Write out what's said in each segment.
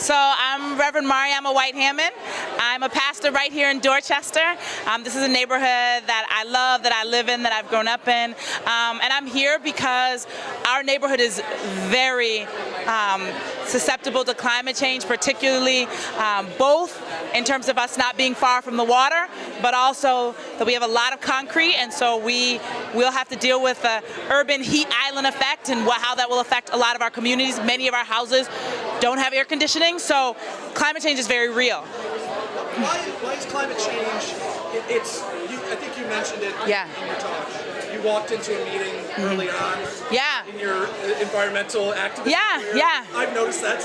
So I'm Reverend Mariama White-Hammond. I'm a pastor right here in Dorchester. This is a neighborhood that I love, that I live in, that I've grown up in. And I'm here because our neighborhood is very susceptible to climate change, particularly both in terms of us not being far from the water, but also that we have a lot of concrete, and so we'll have to deal with the urban heat island effect and how that will affect a lot of our communities. Many of our houses don't have air conditioning, so climate change is very real. Why is climate change? I think you mentioned it in your talk. You walked into a meeting early on in your environmental activism career. I've noticed that.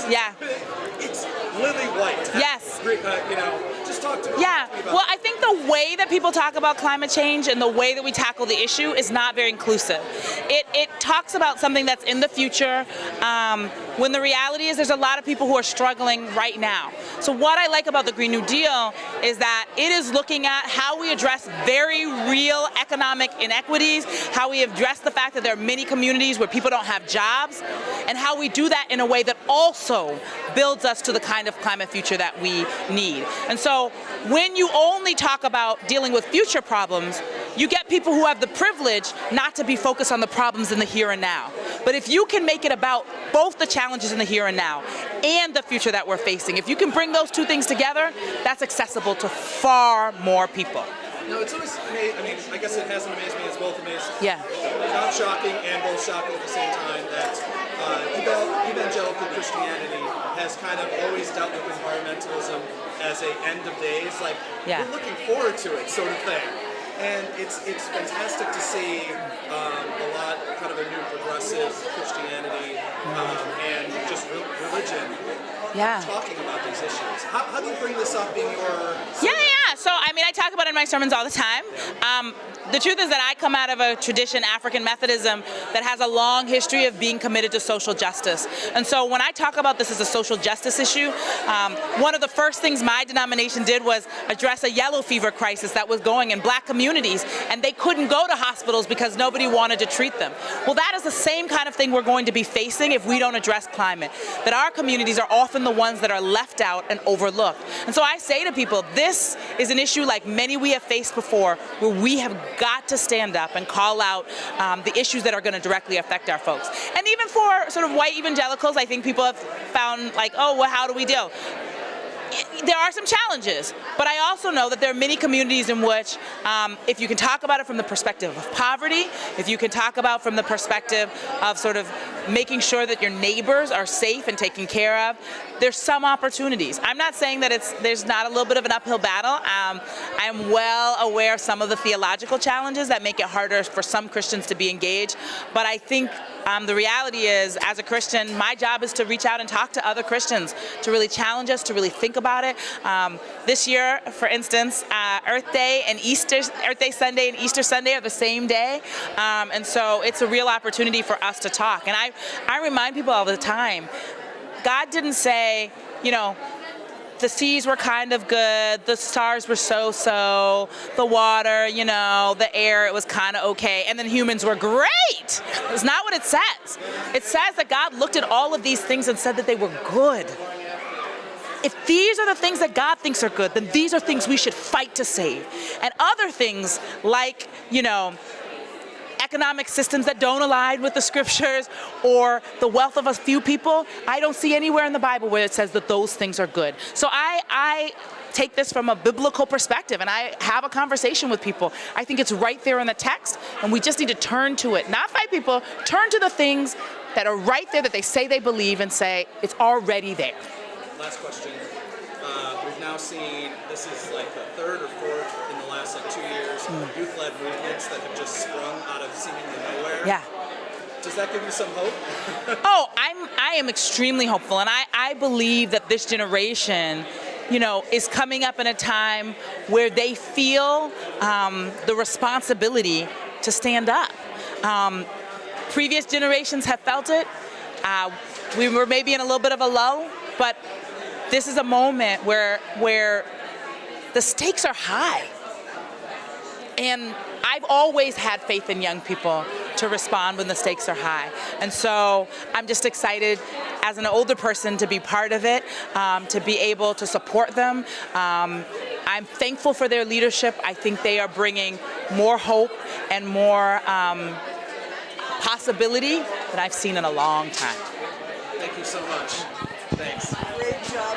It's lily white. Yes. Just talk to me. Well, I think the way that people talk about climate change and the way that we tackle the issue is not very inclusive. It talks about something that's in the future, when the reality is there's a lot of people who are struggling right now. So what I like about the Green New Deal is that it is looking at how we address very real economic inequities, how we address the fact that there are many communities where people don't have jobs, and how we do that in a way that also builds us to the kind of climate future that we need. And so when you only talk about dealing with future problems, you get people who have the privilege not to be focused on the problems in the here and now. But if you can make it about both the challenges in the here and now and the future that we're facing, if you can bring those two things together, that's accessible to far more people. No, it's always amazing. I mean, I guess it hasn't amazed me. It's both amazing. Not shocking and both shocking at the same time that evangelical Christianity has kind of always dealt with environmentalism as a end of days, like we're looking forward to it sort of thing. And it's fantastic to see a lot kind of a new progressive Christianity and just religion talking about these issues. How do you bring this up in your... So, I mean, I talk about it in my sermons all the time. The truth is that I come out of a tradition, African Methodism, that has a long history of being committed to social justice. And so when I talk about this as a social justice issue, one of the first things my denomination did was address a yellow fever crisis that was going in black communities, and they couldn't go to hospitals because nobody wanted to treat them. Well, that is the same kind of thing we're going to be facing if we don't address climate, that our communities are often the ones that are left out and overlooked. And so I say to people, this is an issue like many we have faced before, where we have got to stand up and call out the issues that are going to directly affect our folks. And even for sort of white evangelicals, I think people have found like, oh, well, how do we deal? There are some challenges, but I also know that there are many communities in which if you can talk about it from the perspective of poverty, if you can talk about from the perspective of sort of making sure that your neighbors are safe and taken care of, there's some opportunities. I'm not saying that there's not a little bit of an uphill battle. I'm well aware of some of the theological challenges that make it harder for some Christians to be engaged, but I think the reality is, as a Christian, my job is to reach out and talk to other Christians, to really challenge us, to really think about it. This year, for instance, Earth Day Sunday and Easter Sunday are the same day, and so it's a real opportunity for us to talk. And I remind people all the time, God didn't say, the seas were kind of good, the stars were so-so, the water, the air, it was kind of okay, and then humans were great. That's not what it says. It says that God looked at all of these things and said that they were good. If these are the things that God thinks are good, then these are things we should fight to save. And other things like, economic systems that don't align with the scriptures or the wealth of a few people, I don't see anywhere in the Bible where it says that those things are good. So I take this from a biblical perspective and I have a conversation with people. I think it's right there in the text and we just need to turn to it, not fight people, turn to the things that are right there that they say they believe and say it's already there. Last question. We've now seen, this is like the third or fourth in the last 2 years, youth-led movements that have just sprung out of seemingly nowhere. Does that give you some hope? I am extremely hopeful, and I believe that this generation, is coming up in a time where they feel the responsibility to stand up. Previous generations have felt it. We were maybe in a little bit of a lull, but this is a moment where the stakes are high. And I've always had faith in young people to respond when the stakes are high. And so I'm just excited as an older person to be part of it, to be able to support them. I'm thankful for their leadership. I think they are bringing more hope and more possibility than I've seen in a long time. Thank you so much. Thanks. Great job.